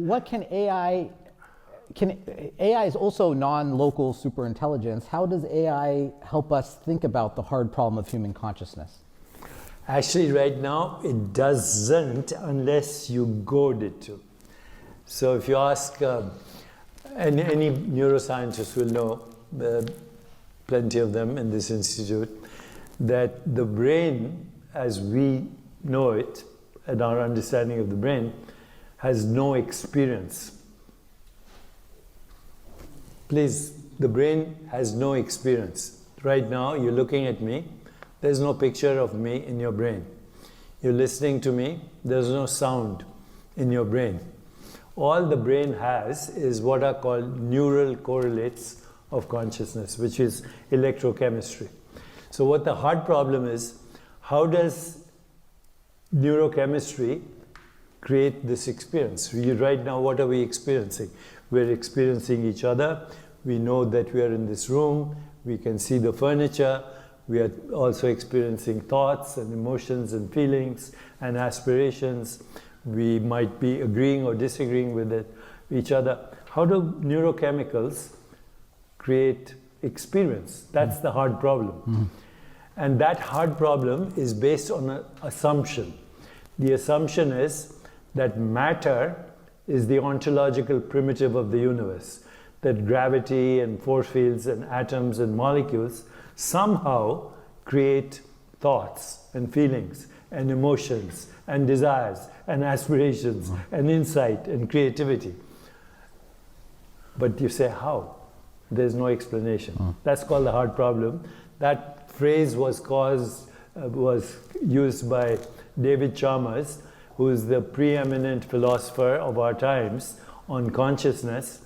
what can AI is also non-local superintelligence. How does AI help us think about the hard problem of human consciousness? Actually, right now, it doesn't unless you goad it to. So if you ask, any neuroscientist will know, plenty of them in this institute, that the brain, as we know it, and our understanding of the brain, has no experience. Please, the brain has no experience. Right now, you're looking at me, there's no picture of me in your brain. You're listening to me, there's no sound in your brain. All the brain has is what are called neural correlates of consciousness, which is electrochemistry. So what the hard problem is, how does neurochemistry create this experience? Right now, what are we experiencing? We're experiencing each other. We know that we are in this room. We can see the furniture. We are also experiencing thoughts and emotions and feelings and aspirations. We might be agreeing or disagreeing with each other. How do neurochemicals create experience? That's the hard problem. Mm-hmm. And that hard problem is based on an assumption. The assumption is that matter is the ontological primitive of the universe, that gravity and force fields and atoms and molecules somehow create thoughts and feelings and emotions and desires and aspirations and insight and creativity. But you say, how? There's no explanation. That's called the hard problem. That phrase was used by David Chalmers, who is the preeminent philosopher of our times on consciousness,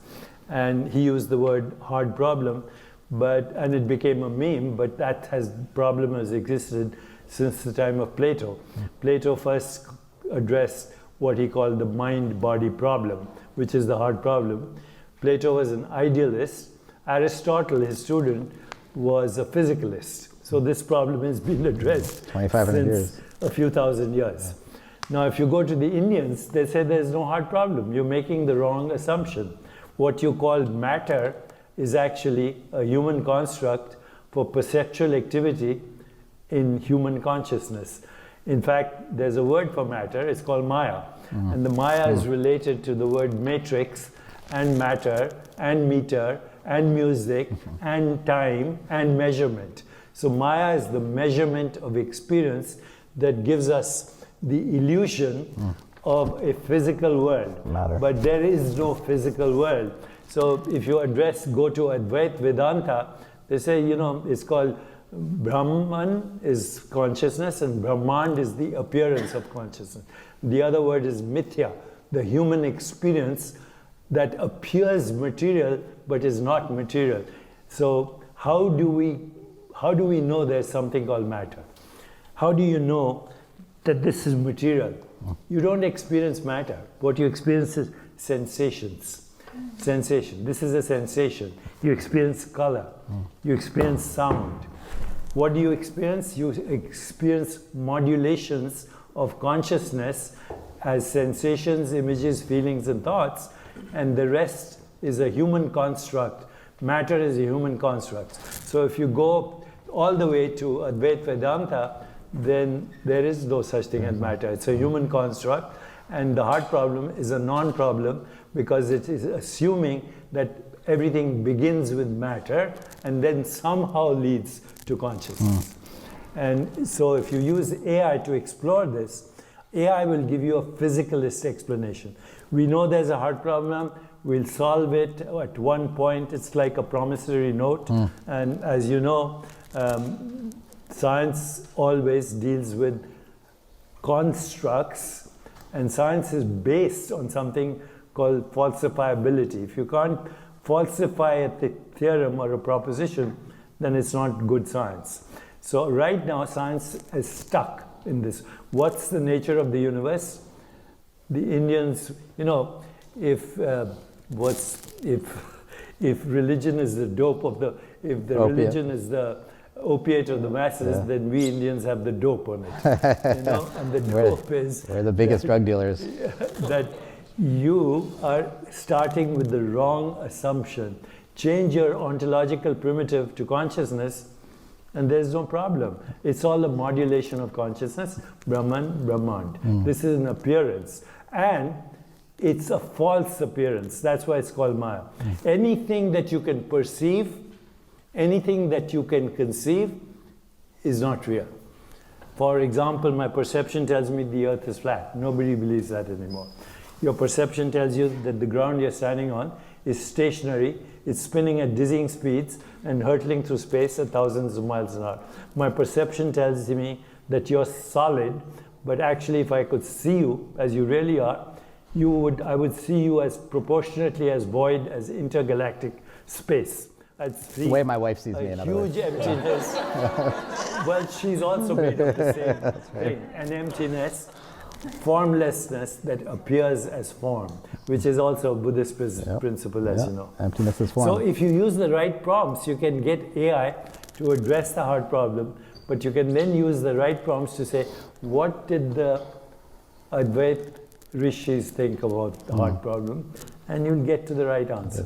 and he used the word hard problem, and it became a meme, but that problem has existed since the time of Plato. Plato first addressed what he called the mind-body problem, which is the hard problem. Plato was an idealist. Aristotle, his student, was a physicalist. So this problem has been addressed 2,500 years. A few thousand years. Yeah. Now, if you go to the Indians, they say there's no hard problem. You're making the wrong assumption. What you call matter is actually a human construct for perceptual activity in human consciousness. In fact, there's a word for matter, it's called Maya. Mm-hmm. And the Maya is related to the word matrix and matter and meter and music and time and measurement. So Maya is the measurement of experience that gives us the illusion of a physical world. Matter. But there is no physical world. So if you go to Advaita Vedanta, they say, it's called Brahman is consciousness and Brahmand is the appearance of consciousness. The other word is mithya, the human experience that appears material but is not material. So how do we know there's something called matter? How do you know that this is material? You don't experience matter. What you experience is sensations. Sensation. This is a sensation. You experience color. You experience sound. What do you experience? You experience modulations of consciousness as sensations, images, feelings, and thoughts, and the rest is a human construct. Matter is a human construct. So if you go all the way to Advaita Vedanta, then there is no such thing as matter. It's a human construct, and the hard problem is a non-problem because it is assuming that everything begins with matter and then somehow leads to consciousness. And so if you use AI to explore this, AI will give you a physicalist explanation. We know there's a hard problem, we'll solve it at one point. It's like a promissory note. And as you know, science always deals with constructs, and science is based on something called falsifiability. If you can't falsify a theorem or a proposition, then it's not good science. So right now, science is stuck in this. What's the nature of the universe? The Indians, if religion is the dope of the, if the Opiate. religion is the opiate of the masses, then we Indians have the dope on it. And the dope is... We're the biggest drug dealers. That you are starting with the wrong assumption. Change your ontological primitive to consciousness, and there's no problem. It's all a modulation of consciousness, Brahman, Brahmand. This is an appearance. And it's a false appearance. That's why it's called Maya. Anything that you can perceive, anything that you can conceive is not real. For example, my perception tells me the earth is flat. Nobody believes that anymore. Your perception tells you that the ground you're standing on is stationary, it's spinning at dizzying speeds and hurtling through space at thousands of miles an hour. My perception tells me that you're solid, but actually if I could see you as you really are, I would see you as proportionately as void as intergalactic space. I'd see the way my wife sees me, in other words. huge emptiness. Well, she's also made of the same thing. An emptiness, formlessness that appears as form, which is also a Buddhist principle, as you know. Emptiness is form. So if you use the right prompts, you can get AI to address the hard problem, but you can then use the right prompts to say, what did the Advait rishis think about the hard problem? And you'll get to the right answer.